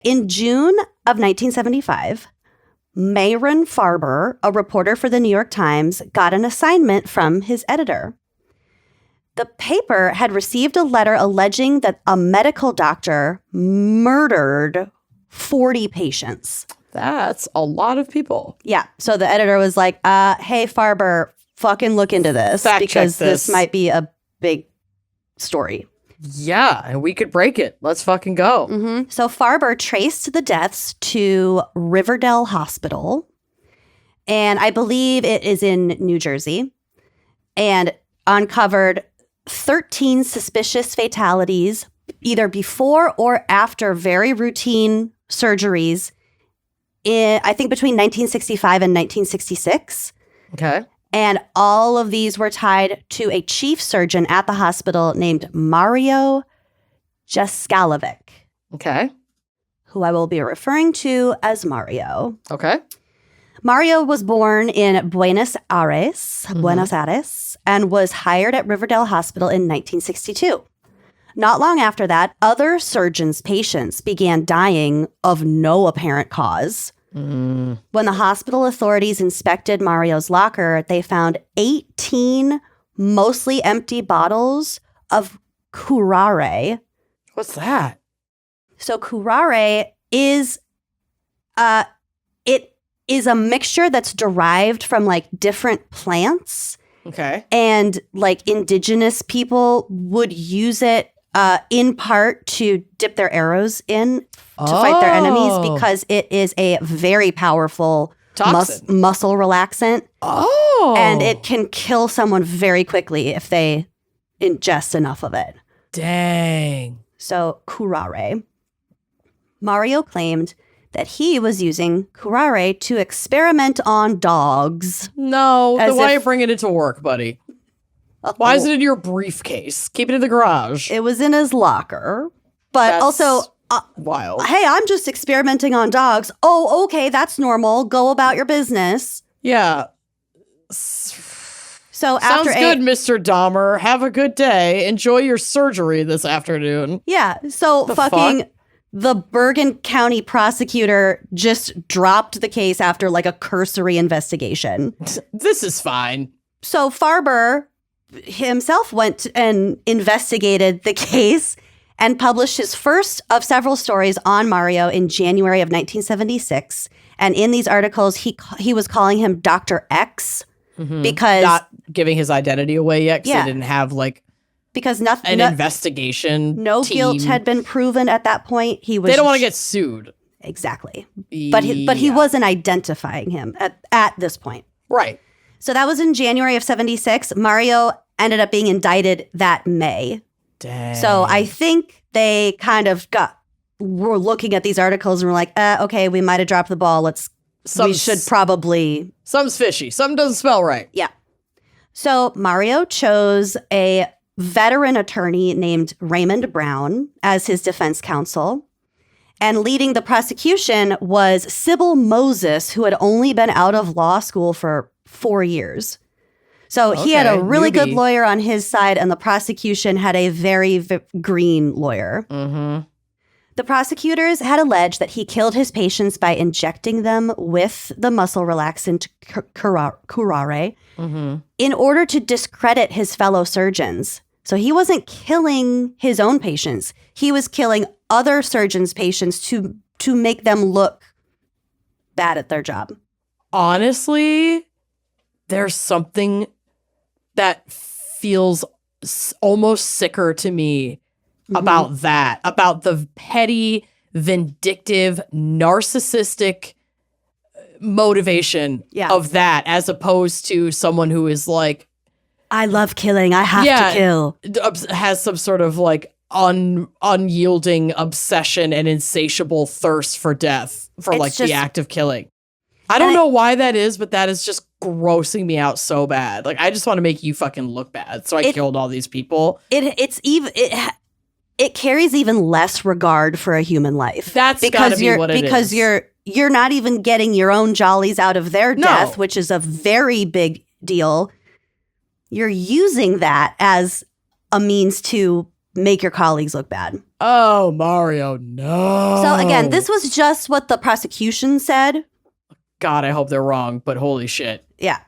In June of 1975, Myron Farber, a reporter for the New York Times, got an assignment from his editor. The paper had received a letter alleging that a medical doctor murdered 40 patients. That's a lot of people. Yeah. So the editor was like, hey, Farber, fucking look into this because this might be a big story. Yeah, and we could break it. Let's fucking go. Mm-hmm. So Farber traced the deaths to Riverdale Hospital, and I believe it is in New Jersey, and uncovered 13 suspicious fatalities, either before or after very routine surgeries, I think between 1965 and 1966. Okay. And all of these were tied to a chief surgeon at the hospital named Mario Jascalevich. Okay. Who I will be referring to as Mario. Okay. Mario was born in Buenos Aires, and was hired at Riverdale Hospital in 1962. Not long after that, other surgeons' patients began dying of no apparent cause. When the hospital authorities inspected Mario's locker, they found 18 mostly empty bottles of curare. What's that? So curare is it is a mixture that's derived from like different plants. Okay. And like indigenous people would use it in part to dip their arrows in to fight their enemies because it is a very powerful muscle relaxant. Oh. And it can kill someone very quickly if they ingest enough of it. Dang. So curare. Mario claimed that he was using curare to experiment on dogs. No, then why are you bringing it to work, buddy? Why is it in your briefcase? Keep it in the garage. It was in his locker. But That's also, wild. Hey, I'm just experimenting on dogs. Oh, okay, that's normal. Go about your business. Yeah. So Sounds good, Mr. Dahmer. Have a good day. Enjoy your surgery this afternoon. Yeah. So the Bergen County prosecutor just dropped the case after like a cursory investigation. This is fine. So Farber himself went and investigated the case and published his first of several stories on Mario in January of 1976. And in these articles, he was calling him Dr. X because... Not giving his identity away yet because they didn't have like... Because nothing... An investigation No team. guilt had been proven at that point. They don't want to get sued. Exactly. But he wasn't identifying him at this point. Right. So that was in January of 76. Mario ended up being indicted that May. Dang. So I think they kind of were looking at these articles and were like, okay, we might have dropped the ball. We should probably... Something's fishy. Something doesn't smell right. Yeah. So Mario chose a veteran attorney named Raymond Brown as his defense counsel. And leading the prosecution was Sybil Moses, who had only been out of law school for 4 years. So he had a really good lawyer on his side, and the prosecution had a very green lawyer. Mm-hmm. The prosecutors had alleged that he killed his patients by injecting them with the muscle relaxant curare in order to discredit his fellow surgeons. So he wasn't killing his own patients. He was killing other surgeons' patients to make them look bad at their job. Honestly, there's something that feels almost sicker to me about that, about the petty, vindictive, narcissistic motivation of that, as opposed to someone who is like, I love killing. I have to kill. Has some sort of like unyielding obsession and insatiable thirst for death, for like the act of killing. I don't know why that is, but that is just grossing me out so bad. Like, I just want to make you fucking look bad. So I killed all these people. It carries even less regard for a human life. That's gotta be what it is. Because you're not even getting your own jollies out of their death, which is a very big deal. You're using that as a means to make your colleagues look bad. Oh, Mario, no. So again, this was just what the prosecution said. God, I hope they're wrong, but holy shit. Yeah.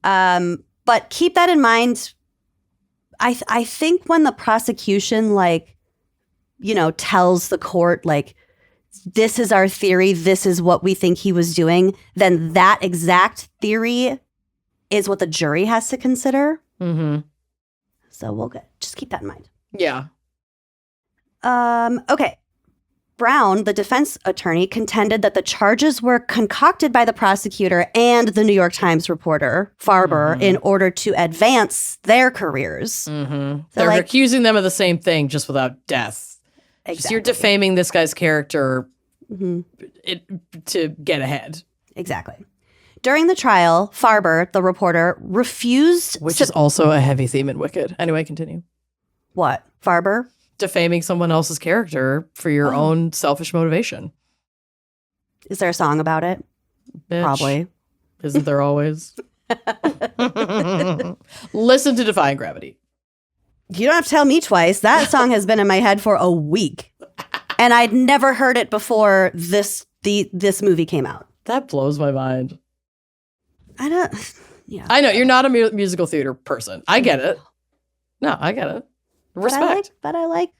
But keep that in mind. I think when the prosecution, like, you know, tells the court, like, this is our theory, this is what we think he was doing, then that exact theory is what the jury has to consider. Mm-hmm. So just keep that in mind. Yeah. Okay. Brown, the defense attorney, contended that the charges were concocted by the prosecutor and the New York Times reporter, Farber, in order to advance their careers. Mm-hmm. So they're accusing them of the same thing, just without death. Exactly. Just you're defaming this guy's character to get ahead. Exactly. During the trial, Farber, the reporter, refused... Which is also a heavy theme in Wicked. Anyway, continue. What? Farber? Defaming someone else's character for your own selfish motivation. Is there a song about it? Bitch. Probably. Isn't there always? Listen to Defying Gravity. You don't have to tell me twice. That song has been in my head for a week. And I'd never heard it before this movie came out. That blows my mind. I know, you're not a musical theater person. I get it. No, I get it. Respect. But I like...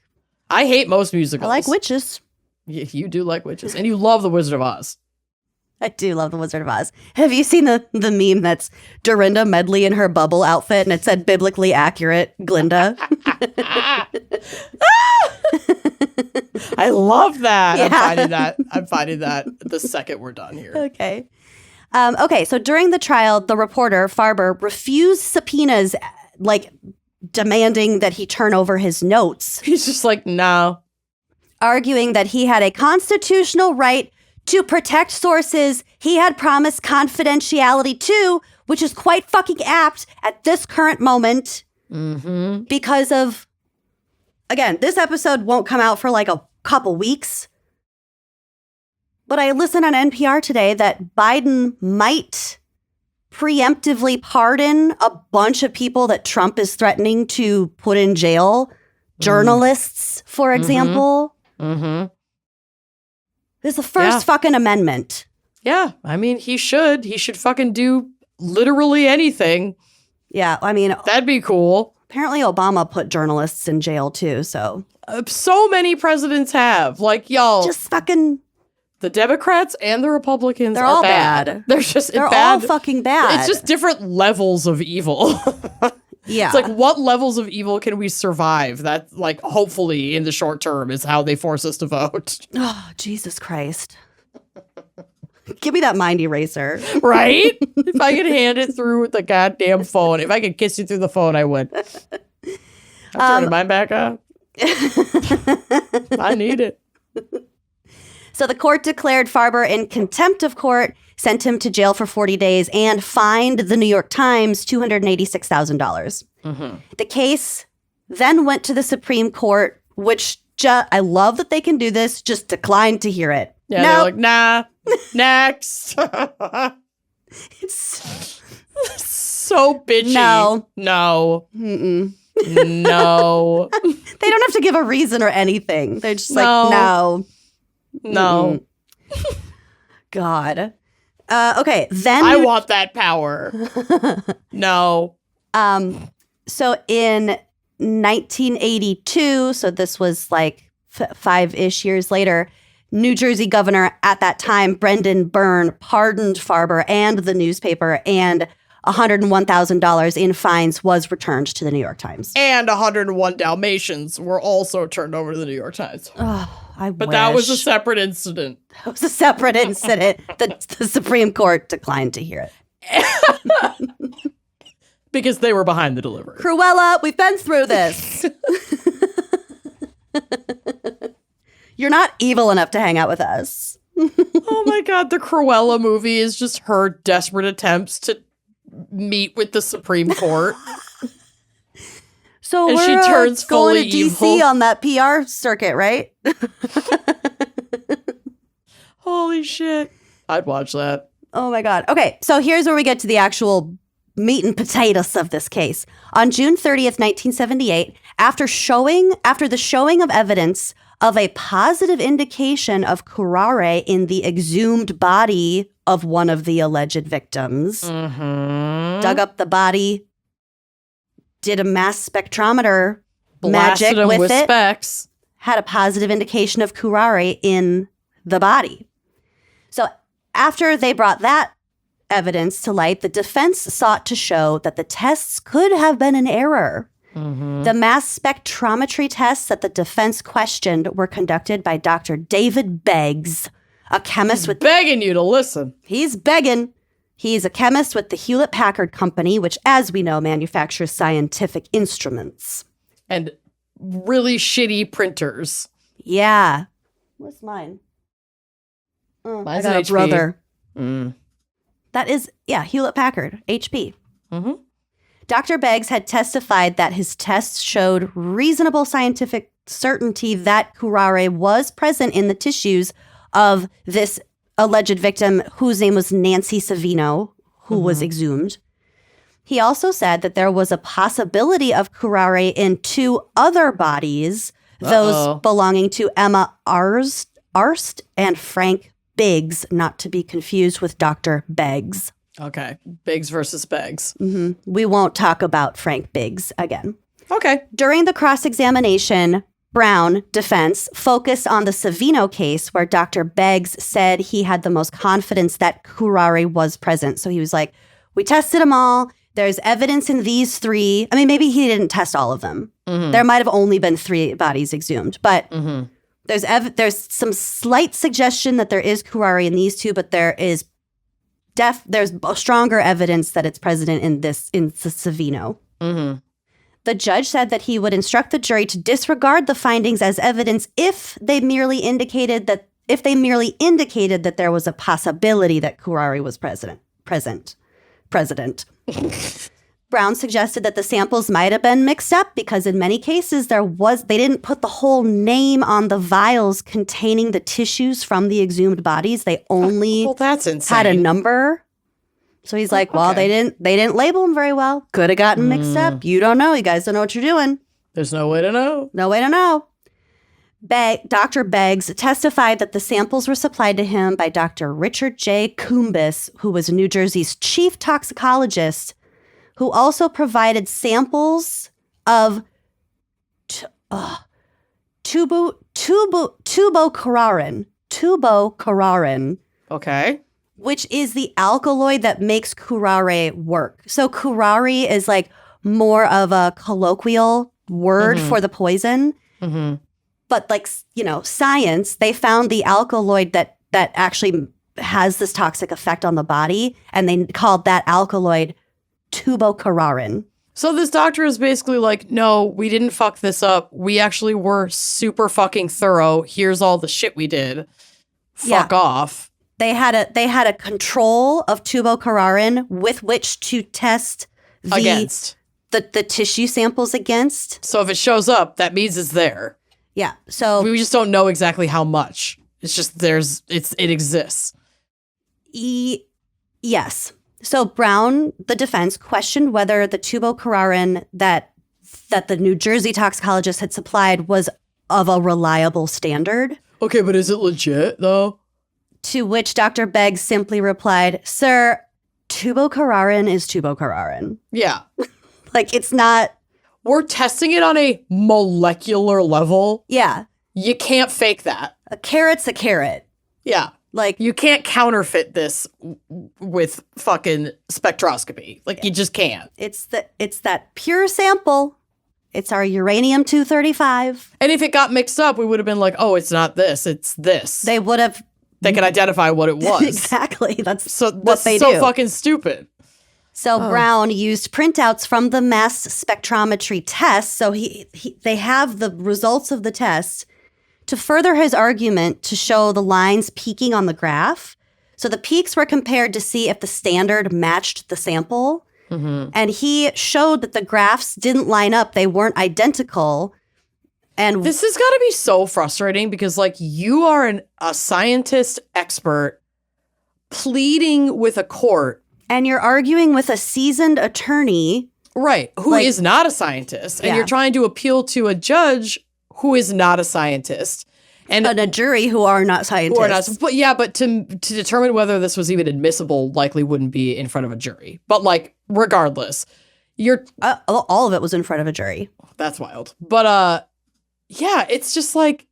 I hate most musicals. I like witches. You do like witches. And you love The Wizard of Oz. I do love The Wizard of Oz. Have you seen the meme that's Dorinda Medley in her bubble outfit and it said biblically accurate Glinda? I love that. Yeah. I'm finding that the second we're done here. Okay. Okay, so during the trial, the reporter, Farber, refused subpoenas, like, demanding that he turn over his notes. He's just like, no. Arguing that he had a constitutional right to protect sources he had promised confidentiality to, which is quite fucking apt at this current moment. Mm-hmm. Because of, again, this episode won't come out for like a couple weeks. But I listened on NPR today that Biden might preemptively pardon a bunch of people that Trump is threatening to put in jail. Journalists, for example. Mm-hmm. This is the first fucking amendment. Yeah, I mean, he should. He should fucking do literally anything. Yeah, I mean... That'd be cool. Apparently Obama put journalists in jail too, so... So many presidents have. Like, y'all... Just fucking... The Democrats and the Republicans they're are all bad. They're all fucking bad. It's just different levels of evil. Yeah. It's like, what levels of evil can we survive? That, like, hopefully in the short term is how they force us to vote. Oh, Jesus Christ. Give me that mind eraser. Right? If I could hand it through the goddamn phone, if I could kiss you through the phone, I would. I'm turning mine back on. I need it. So the court declared Farber in contempt of court, sent him to jail for 40 days, and fined the New York Times $286,000. Mm-hmm. The case then went to the Supreme Court, which I love that they can do this, just declined to hear it. Yeah, they're like, nah, next. It's so bitchy. No. Mm-mm. No. They don't have to give a reason or anything. They're just like, no. No. God. Okay, then... I want that power. No. So in 1982, so this was like 5-ish years later, New Jersey governor at that time, Brendan Byrne, pardoned Farber and the newspaper, and $101,000 in fines was returned to the New York Times. And 101 Dalmatians were also turned over to the New York Times. Oh, But that was a separate incident. That was a separate incident. The Supreme Court declined to hear it. Because they were behind the delivery. Cruella, we've been through this. You're not evil enough to hang out with us. Oh my God, the Cruella movie is just her desperate attempts to meet with the Supreme Court. So and we're she turns going fully to DC evil. on that PR circuit, right? Holy shit. I'd watch that. Oh my God. Okay, so here's where we get to the actual meat and potatoes of this case. On June 30th, 1978, After the showing of evidence of a positive indication of curare in the exhumed body of one of the alleged victims, dug up the body, did a mass spectrometer magic with it, specs. had a positive indication of curare in the body. So after they brought that evidence to light, the defense sought to show that the tests could have been an error. The mass spectrometry tests that the defense questioned were conducted by Dr. David Beggs, a chemist with... begging you to listen. He's begging. He's a chemist with the Hewlett-Packard Company, which, as we know, manufactures scientific instruments. And really shitty printers. Yeah. What's mine? Mine's I got an a HP. brother. Mm. That is, Hewlett-Packard, HP. Dr. Beggs had testified that his tests showed reasonable scientific certainty that curare was present in the tissues of this alleged victim, whose name was Nancy Savino, who was exhumed. He also said that there was a possibility of curare in 2 other bodies, those belonging to Emma Arst and Frank Biggs, not to be confused with Dr. Beggs. Okay. Biggs versus Beggs. We won't talk about Frank Biggs again. Okay. During the cross-examination, Brown, defense, focused on the Savino case where Dr. Beggs said he had the most confidence that curare was present. So he was like, we tested them all. There's evidence in these 3. I mean, maybe he didn't test all of them. There might have only been 3 bodies exhumed, but there's some slight suggestion that there is curare in these 2, but there's stronger evidence that it's present in the Savino. The judge said that he would instruct the jury to disregard the findings as evidence if they merely indicated that there was a possibility that curare was present. Brown suggested that the samples might have been mixed up because in many cases they didn't put the whole name on the vials containing the tissues from the exhumed bodies. They only that's insane. had a number. So he's like, well, they didn't label them very well. Could have gotten mixed up. You don't know. You guys don't know what you're doing. There's no way to know. No way to know. Dr. Beggs testified that the samples were supplied to him by Dr. Richard J. Coombs, who was New Jersey's chief toxicologist, who also provided samples of tubocurarin. Okay. Which is the alkaloid that makes curare work. So curare is like more of a colloquial word for the poison. But like, science, they found the alkaloid that actually has this toxic effect on the body. And they called that alkaloid tubocurarin. So this doctor is basically like, no, we didn't fuck this up. We actually were super fucking thorough. Here's all the shit we did. Fuck off. They had a control of tubocurarin with which to test the tissue samples against. So if it shows up, that means it's there. Yeah. So we just don't know exactly how much. It's just it exists. Yes. So Brown, the defense, questioned whether the tubocurarin that the New Jersey toxicologist had supplied was of a reliable standard. Okay, but is it legit though? To which Dr. Beggs simply replied, "Sir, tubocurarin is tubocurarin." Yeah. Like, it's not... We're testing it on a molecular level. Yeah. You can't fake that. A carrot's a carrot. Yeah. Like, you can't counterfeit this with fucking spectroscopy. Like, you just can't. It's that pure sample. It's our uranium-235. And if it got mixed up, we would have been like, oh, it's not this, it's this. They would have... They could identify what it was. Exactly. That's what they do. So fucking stupid. So Brown used printouts from the mass spectrometry test. So they have the results of the test to further his argument to show the lines peaking on the graph. So the peaks were compared to see if the standard matched the sample. Mm-hmm. And he showed that the graphs didn't line up. They weren't identical. And this has got to be so frustrating because, like, you are a scientist expert pleading with a court. And you're arguing with a seasoned attorney. Right. Who is not a scientist. And you're trying to appeal to a judge who is not a scientist. And a jury who are not scientists. But to determine whether this was even admissible likely wouldn't be in front of a jury. But like, regardless, all of it was in front of a jury. That's wild. But yeah, it's just like,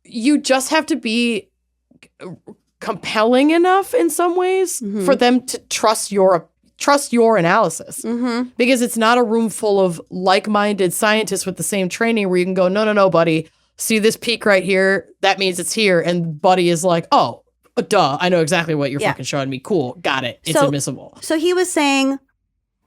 you just have to be compelling enough in some ways for them to trust your analysis. Because it's not a room full of like-minded scientists with the same training where you can go, no, buddy. See this peak right here? That means it's here. And Buddy is like, oh, duh. I know exactly what you're fucking showing me. Cool. Got it. It's admissible. So he was saying,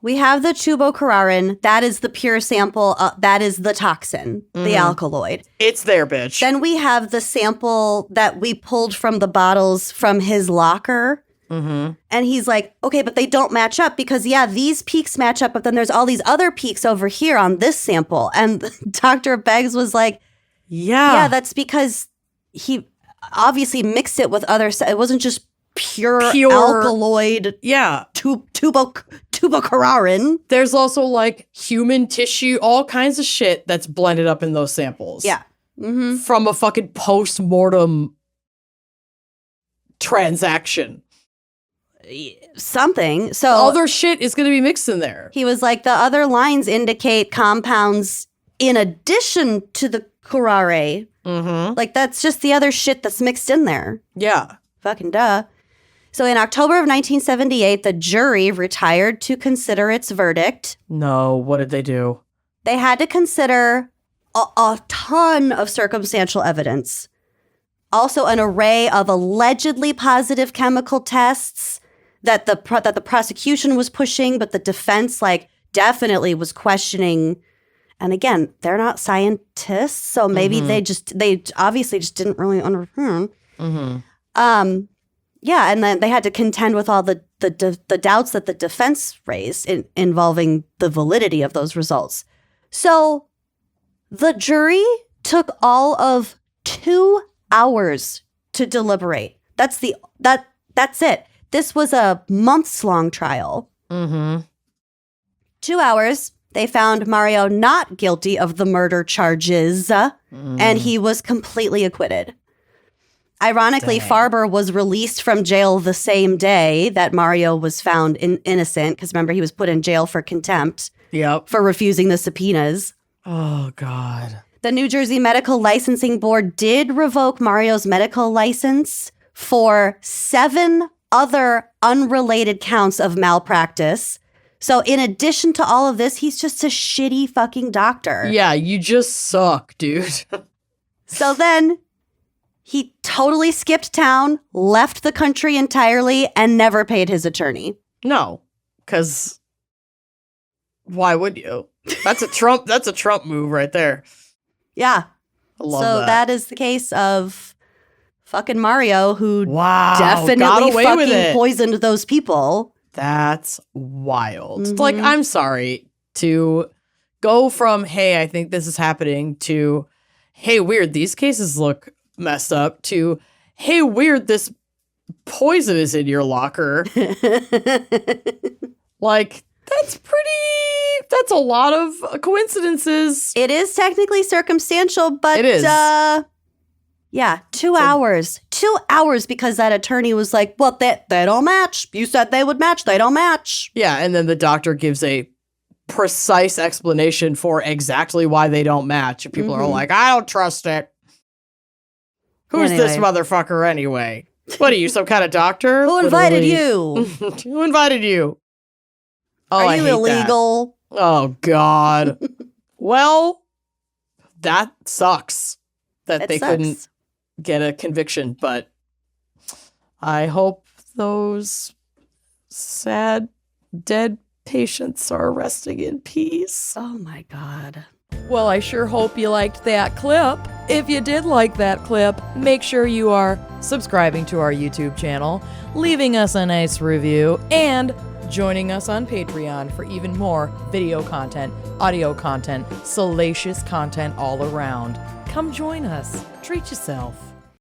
we have the tubocurarin. That is the pure sample. That is the toxin, the alkaloid. It's there, bitch. Then we have the sample that we pulled from the bottles from his locker. And he's like, okay, but they don't match up because, these peaks match up. But then there's all these other peaks over here on this sample. And Dr. Beggs was like, yeah, that's because he obviously mixed it with other. It wasn't just pure alkaloid. Yeah, tubocurarin. There's also like human tissue, all kinds of shit that's blended up in those samples. Yeah, from a fucking post-mortem transaction. Something. So other shit is going to be mixed in there. He was like, the other lines indicate compounds in addition to the curare. Like, that's just the other shit that's mixed in there. Yeah. Fucking duh. So in October of 1978, the jury retired to consider its verdict. No, what did they do? They had to consider a ton of circumstantial evidence. Also an array of allegedly positive chemical tests that the prosecution was pushing, but the defense definitely was questioning. And again, they're not scientists, so maybe they obviously just didn't really understand. Yeah, and then they had to contend with all the doubts that the defense raised involving the validity of those results. So the jury took all of 2 hours to deliberate. That's it. This was a months-long trial. 2 hours. They found Mario not guilty of the murder charges, and he was completely acquitted. Ironically, Farber was released from jail the same day that Mario was found innocent, because remember, he was put in jail for contempt for refusing the subpoenas. Oh, God. The New Jersey Medical Licensing Board did revoke Mario's medical license for 7 other unrelated counts of malpractice. So in addition to all of this, he's just a shitty fucking doctor. Yeah, you just suck, dude. So then he totally skipped town, left the country entirely, and never paid his attorney. No, because why would you? That's a Trump move right there. Yeah. I love that. That is the case of fucking Mario, who got definitely away fucking with it. Poisoned those people. That's wild. Like, I'm sorry, to go from, hey, I think this is happening, to, hey, weird, these cases look messed up, to, hey, weird, this poison is in your locker. Like, that's a lot of coincidences. It is technically circumstantial, but it is. Yeah, 2 hours. 2 hours because that attorney was like, well, they don't match. You said they would match. They don't match. Yeah, and then the doctor gives a precise explanation for exactly why they don't match. And people are like, I don't trust it. Who's this motherfucker anyway? What are you, some kind of doctor? Who invited you? Who invited you? Oh, are you illegal? That. Oh, God. Well, that sucks that they couldn't get a conviction, but I hope those sad dead patients are resting in peace. Oh my God. Well, I sure hope you liked that clip. If you did like that clip, make sure you are subscribing to our YouTube channel, leaving us a nice review, and joining us on Patreon for even more video content, audio content, salacious content all around. Come join us. Treat yourself.